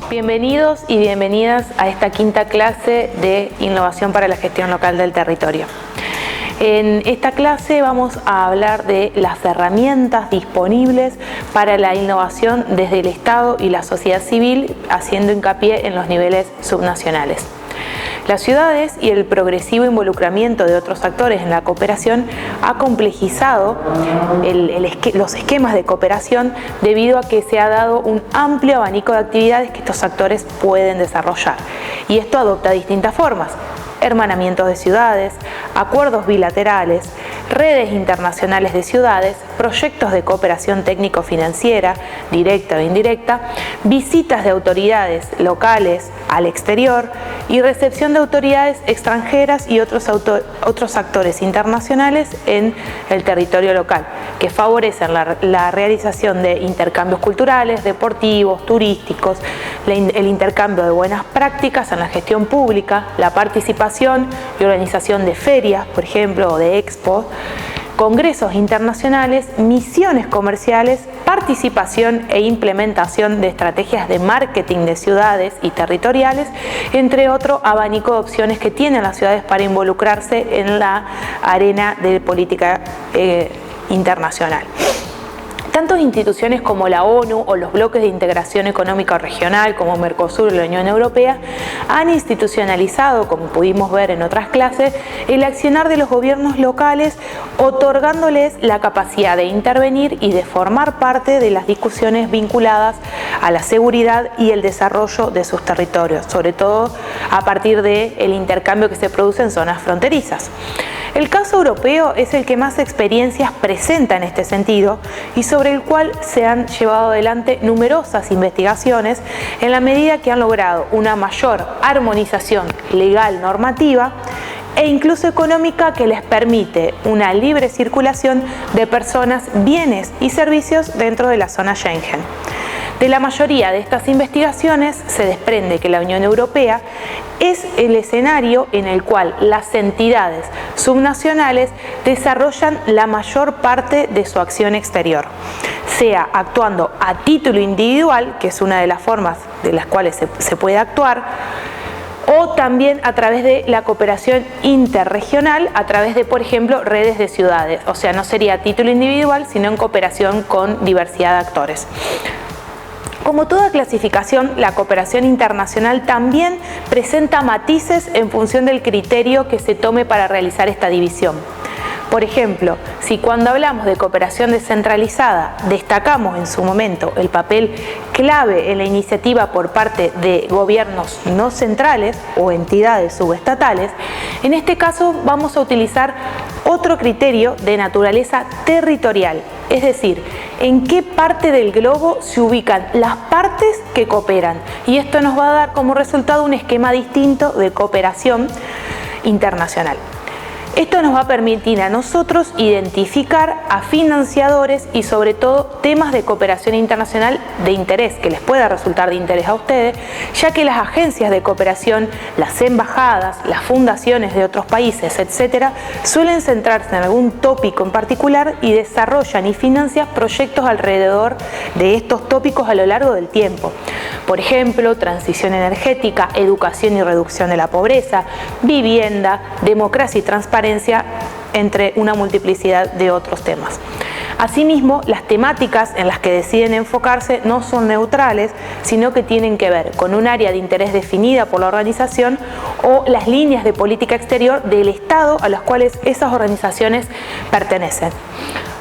Bienvenidos y bienvenidas a esta quinta clase de Innovación para la Gestión Local del Territorio. En esta clase vamos a hablar de las herramientas disponibles para la innovación desde el Estado y la sociedad civil, haciendo hincapié en los niveles subnacionales. Las ciudades y el progresivo involucramiento de otros actores en la cooperación ha complejizado los esquemas de cooperación debido a que se ha dado un amplio abanico de actividades que estos actores pueden desarrollar. Y esto adopta distintas formas: hermanamientos de ciudades, acuerdos bilaterales, redes internacionales de ciudades, proyectos de cooperación técnico-financiera, directa o indirecta, visitas de autoridades locales al exterior y recepción de autoridades extranjeras y otros actores internacionales en el territorio local, que favorecen la realización de intercambios culturales, deportivos, turísticos, el intercambio de buenas prácticas en la gestión pública, la participación y organización de ferias, por ejemplo, o de expos, congresos internacionales, misiones comerciales, participación e implementación de estrategias de marketing de ciudades y territoriales, entre otro abanico de opciones que tienen las ciudades para involucrarse en la arena de política internacional. Tanto instituciones como la ONU o los bloques de integración económica regional como Mercosur y la Unión Europea han institucionalizado, como pudimos ver en otras clases, el accionar de los gobiernos locales, otorgándoles la capacidad de intervenir y de formar parte de las discusiones vinculadas a la seguridad y el desarrollo de sus territorios, sobre todo a partir del intercambio que se produce en zonas fronterizas. El caso europeo es el que más experiencias presenta en este sentido y sobre el cual se han llevado adelante numerosas investigaciones en la medida que han logrado una mayor armonización legal normativa e incluso económica que les permite una libre circulación de personas, bienes y servicios dentro de la zona Schengen. De la mayoría de estas investigaciones se desprende que la Unión Europea es el escenario en el cual las entidades subnacionales desarrollan la mayor parte de su acción exterior, sea actuando a título individual, que es una de las formas de las cuales se puede actuar, o también a través de la cooperación interregional, a través de, por ejemplo, redes de ciudades. O sea, no sería a título individual, sino en cooperación con diversidad de actores. Como toda clasificación, la cooperación internacional también presenta matices en función del criterio que se tome para realizar esta división. Por ejemplo, si cuando hablamos de cooperación descentralizada destacamos en su momento el papel clave en la iniciativa por parte de gobiernos no centrales o entidades subestatales, en este caso vamos a utilizar otro criterio de naturaleza territorial, es decir, en qué parte del globo se ubican las partes que cooperan, y esto nos va a dar como resultado un esquema distinto de cooperación internacional. Esto nos va a permitir a nosotros identificar a financiadores y sobre todo temas de cooperación internacional de interés, que les pueda resultar de interés a ustedes, ya que las agencias de cooperación, las embajadas, las fundaciones de otros países, etcétera, suelen centrarse en algún tópico en particular y desarrollan y financian proyectos alrededor de estos tópicos a lo largo del tiempo. Por ejemplo, transición energética, educación y reducción de la pobreza, vivienda, democracia y transparencia, entre una multiplicidad de otros temas. Asimismo, las temáticas en las que deciden enfocarse no son neutrales, sino que tienen que ver con un área de interés definida por la organización o las líneas de política exterior del Estado a las cuales esas organizaciones pertenecen.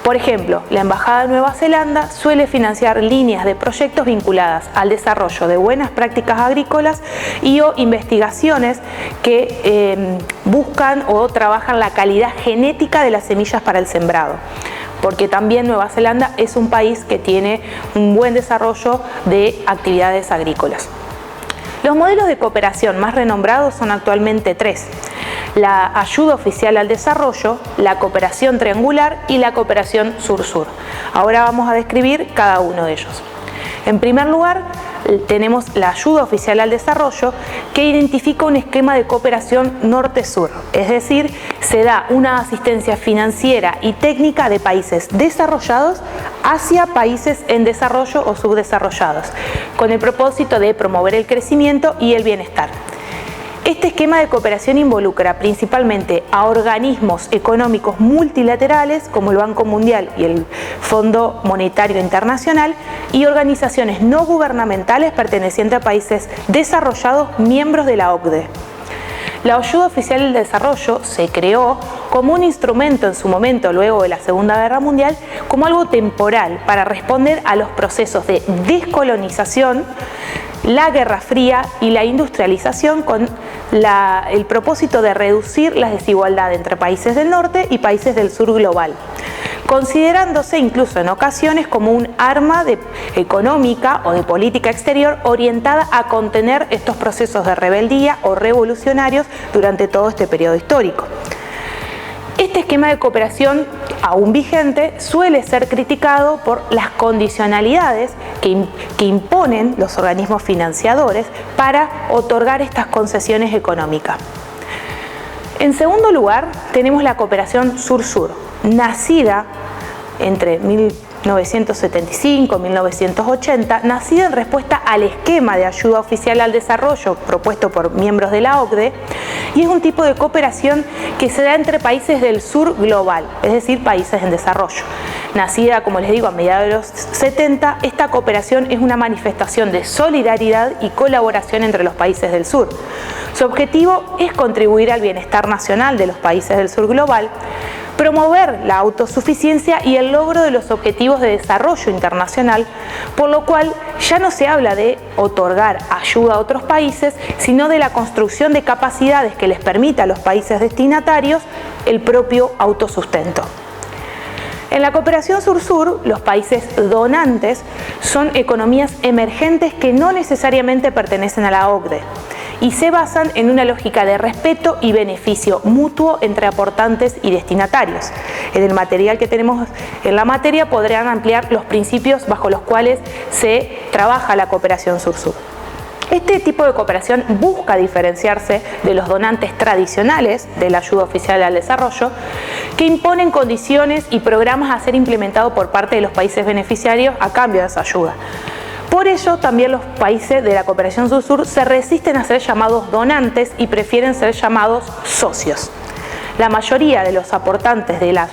Por ejemplo, la Embajada de Nueva Zelanda suele financiar líneas de proyectos vinculadas al desarrollo de buenas prácticas agrícolas y o investigaciones que buscan o trabajan la calidad genética de las semillas para el sembrado, porque también Nueva Zelanda es un país que tiene un buen desarrollo de actividades agrícolas. Los modelos de cooperación más renombrados son actualmente tres: la ayuda oficial al desarrollo, la cooperación triangular y la cooperación sur-sur. Ahora vamos a describir cada uno de ellos. En primer lugar, tenemos la ayuda oficial al desarrollo, que identifica un esquema de cooperación norte-sur, es decir, se da una asistencia financiera y técnica de países desarrollados hacia países en desarrollo o subdesarrollados, con el propósito de promover el crecimiento y el bienestar. Este esquema de cooperación involucra principalmente a organismos económicos multilaterales como el Banco Mundial y el Fondo Monetario Internacional y organizaciones no gubernamentales pertenecientes a países desarrollados miembros de la OCDE. La ayuda oficial al desarrollo se creó como un instrumento en su momento, luego de la Segunda Guerra Mundial, como algo temporal para responder a los procesos de descolonización, la Guerra Fría y la industrialización, con el propósito de reducir la desigualdad entre países del norte y países del sur global, considerándose incluso en ocasiones como un arma económica o de política exterior orientada a contener estos procesos de rebeldía o revolucionarios durante todo este periodo histórico. Este esquema de cooperación aún vigente suele ser criticado por las condicionalidades que imponen los organismos financiadores para otorgar estas concesiones económicas. En segundo lugar, tenemos la cooperación sur-sur, nacida entre 1975 y 1980, nacida en respuesta al esquema de ayuda oficial al desarrollo propuesto por miembros de la OCDE, y es un tipo de cooperación que se da entre países del sur global, es decir, países en desarrollo. Nacida, como les digo, a mediados de los 70, esta cooperación es una manifestación de solidaridad y colaboración entre los países del sur. Su objetivo es contribuir al bienestar nacional de los países del sur global, promover la autosuficiencia y el logro de los objetivos de desarrollo internacional, por lo cual ya no se habla de otorgar ayuda a otros países, sino de la construcción de capacidades que les permita a los países destinatarios el propio autosustento. En la cooperación sur-sur, los países donantes son economías emergentes que no necesariamente pertenecen a la OCDE y se basan en una lógica de respeto y beneficio mutuo entre aportantes y destinatarios. En el material que tenemos en la materia podrán ampliar los principios bajo los cuales se trabaja la cooperación sur-sur. Este tipo de cooperación busca diferenciarse de los donantes tradicionales de la ayuda oficial al desarrollo, que imponen condiciones y programas a ser implementados por parte de los países beneficiarios a cambio de esa ayuda. Por ello, también los países de la cooperación sur-sur se resisten a ser llamados donantes y prefieren ser llamados socios. La mayoría de los aportantes de la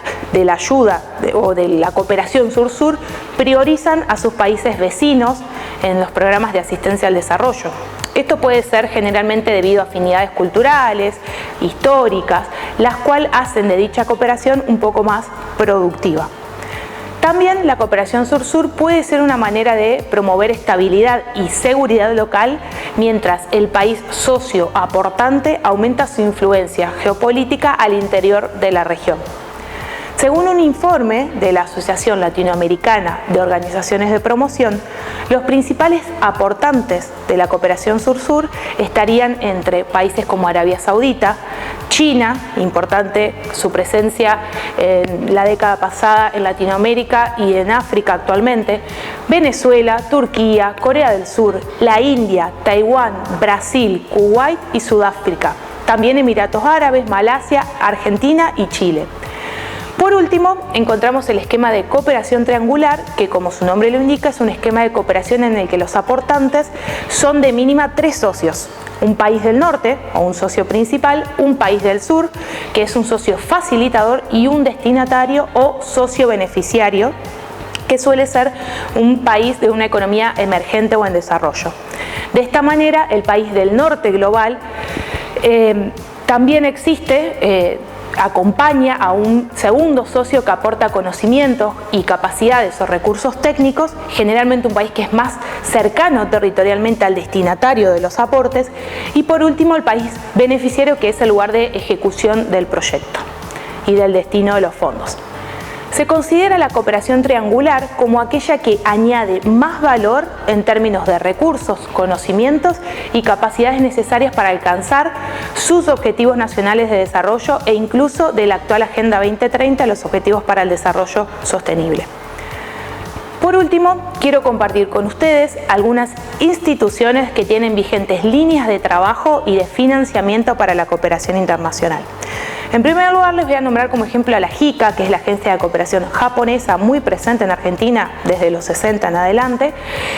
ayuda o de la cooperación sur-sur priorizan a sus países vecinos en los programas de asistencia al desarrollo. Esto puede ser generalmente debido a afinidades culturales, históricas, las cuales hacen de dicha cooperación un poco más productiva. También la cooperación sur-sur puede ser una manera de promover estabilidad y seguridad local, mientras el país socio aportante aumenta su influencia geopolítica al interior de la región. Según un informe de la Asociación Latinoamericana de Organizaciones de Promoción, los principales aportantes de la cooperación sur-sur estarían entre países como Arabia Saudita, China, importante su presencia en la década pasada en Latinoamérica y en África actualmente, Venezuela, Turquía, Corea del Sur, la India, Taiwán, Brasil, Kuwait y Sudáfrica, también Emiratos Árabes, Malasia, Argentina y Chile. Por último, encontramos el esquema de cooperación triangular, que como su nombre lo indica, es un esquema de cooperación en el que los aportantes son de mínima 3 socios. Un país del norte, o un socio principal, un país del sur, que es un socio facilitador, y un destinatario o socio beneficiario, que suele ser un país de una economía emergente o en desarrollo. De esta manera, el país del norte global también existe, acompaña a un segundo socio que aporta conocimientos y capacidades o recursos técnicos, generalmente un país que es más cercano territorialmente al destinatario de los aportes, y por último el país beneficiario, que es el lugar de ejecución del proyecto y del destino de los fondos. Se considera la cooperación triangular como aquella que añade más valor en términos de recursos, conocimientos y capacidades necesarias para alcanzar sus objetivos nacionales de desarrollo e incluso de la actual Agenda 2030, los Objetivos para el Desarrollo Sostenible. Por último, quiero compartir con ustedes algunas instituciones que tienen vigentes líneas de trabajo y de financiamiento para la cooperación internacional. En primer lugar, les voy a nombrar como ejemplo a la JICA, que es la agencia de cooperación japonesa muy presente en Argentina desde los 60 en adelante.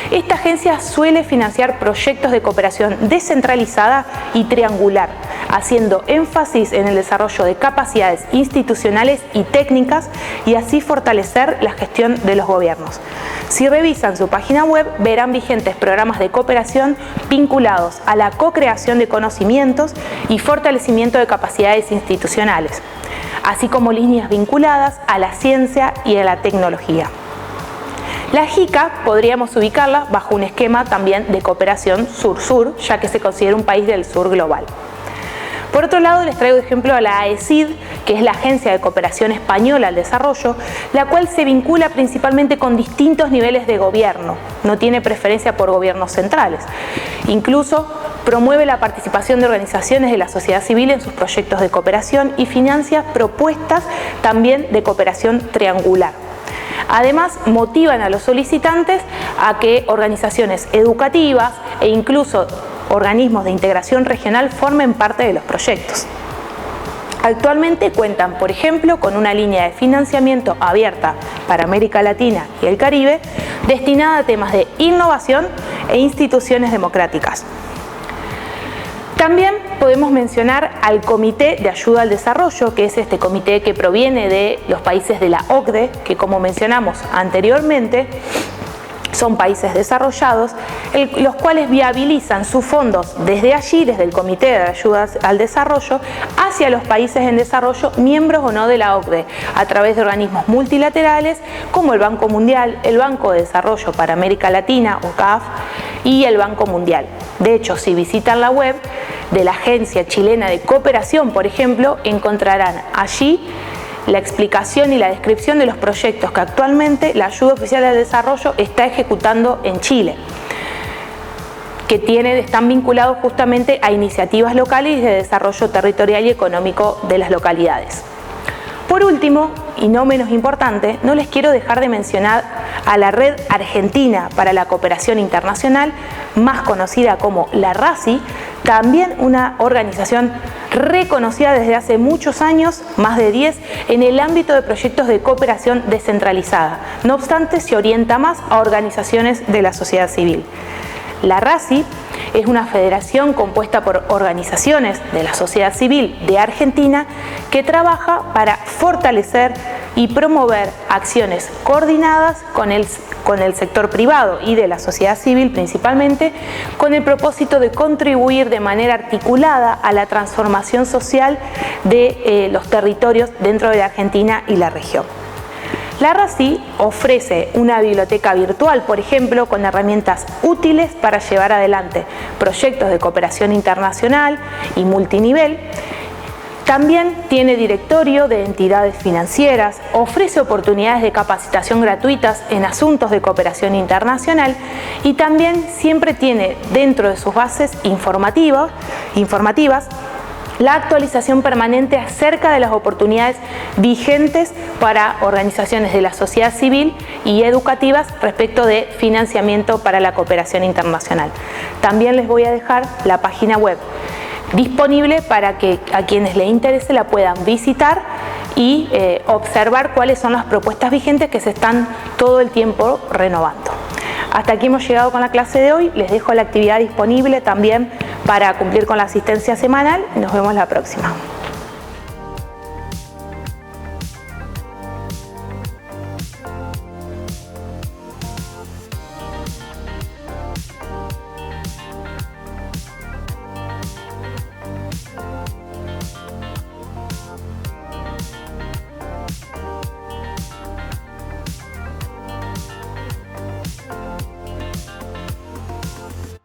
Esta agencia suele financiar proyectos de cooperación descentralizada y triangular, haciendo énfasis en el desarrollo de capacidades institucionales y técnicas y así fortalecer la gestión de los gobiernos. Si revisan su página web, verán vigentes programas de cooperación vinculados a la co-creación de conocimientos y fortalecimiento de capacidades institucionales, así como líneas vinculadas a la ciencia y a la tecnología. La JICA podríamos ubicarla bajo un esquema también de cooperación sur-sur, ya que se considera un país del sur global. Por otro lado, les traigo de ejemplo a la AECID, que es la Agencia de Cooperación Española al Desarrollo, la cual se vincula principalmente con distintos niveles de gobierno, no tiene preferencia por gobiernos centrales. Incluso promueve la participación de organizaciones de la sociedad civil en sus proyectos de cooperación y financia propuestas también de cooperación triangular. Además, motivan a los solicitantes a que organizaciones educativas e incluso organismos de integración regional formen parte de los proyectos. Actualmente cuentan, por ejemplo, con una línea de financiamiento abierta para América Latina y el Caribe, destinada a temas de innovación e instituciones democráticas. También podemos mencionar al Comité de Ayuda al Desarrollo, que es este comité que proviene de los países de la OCDE, que como mencionamos anteriormente, son países desarrollados, los cuales viabilizan sus fondos desde allí, desde el Comité de Ayuda al Desarrollo, hacia los países en desarrollo, miembros o no de la OCDE, a través de organismos multilaterales como el Banco Mundial, el Banco de Desarrollo para América Latina, o CAF, y el Banco Mundial. De hecho, si visitan la web de la Agencia Chilena de Cooperación, por ejemplo, encontrarán allí la explicación y la descripción de los proyectos que actualmente la Ayuda Oficial al Desarrollo está ejecutando en Chile, que están vinculados justamente a iniciativas locales de desarrollo territorial y económico de las localidades. Por último, y no menos importante, no les quiero dejar de mencionar a la Red Argentina para la Cooperación Internacional, más conocida como la RACI, también una organización reconocida desde hace muchos años, más de 10, en el ámbito de proyectos de cooperación descentralizada. No obstante, se orienta más a organizaciones de la sociedad civil. La RACI es una federación compuesta por organizaciones de la sociedad civil de Argentina que trabaja para fortalecer y promover acciones coordinadas con el sector privado y de la sociedad civil principalmente, con el propósito de contribuir de manera articulada a la transformación social de los territorios dentro de la Argentina y la región. La RACI ofrece una biblioteca virtual, por ejemplo, con herramientas útiles para llevar adelante proyectos de cooperación internacional y multinivel. También tiene directorio de entidades financieras, ofrece oportunidades de capacitación gratuitas en asuntos de cooperación internacional y también siempre tiene dentro de sus bases informativas la actualización permanente acerca de las oportunidades vigentes para organizaciones de la sociedad civil y educativas respecto de financiamiento para la cooperación internacional. También les voy a dejar la página web disponible para que a quienes les interese la puedan visitar y observar cuáles son las propuestas vigentes que se están todo el tiempo renovando. Hasta aquí hemos llegado con la clase de hoy. Les dejo la actividad disponible también para cumplir con la asistencia semanal. Nos vemos la próxima.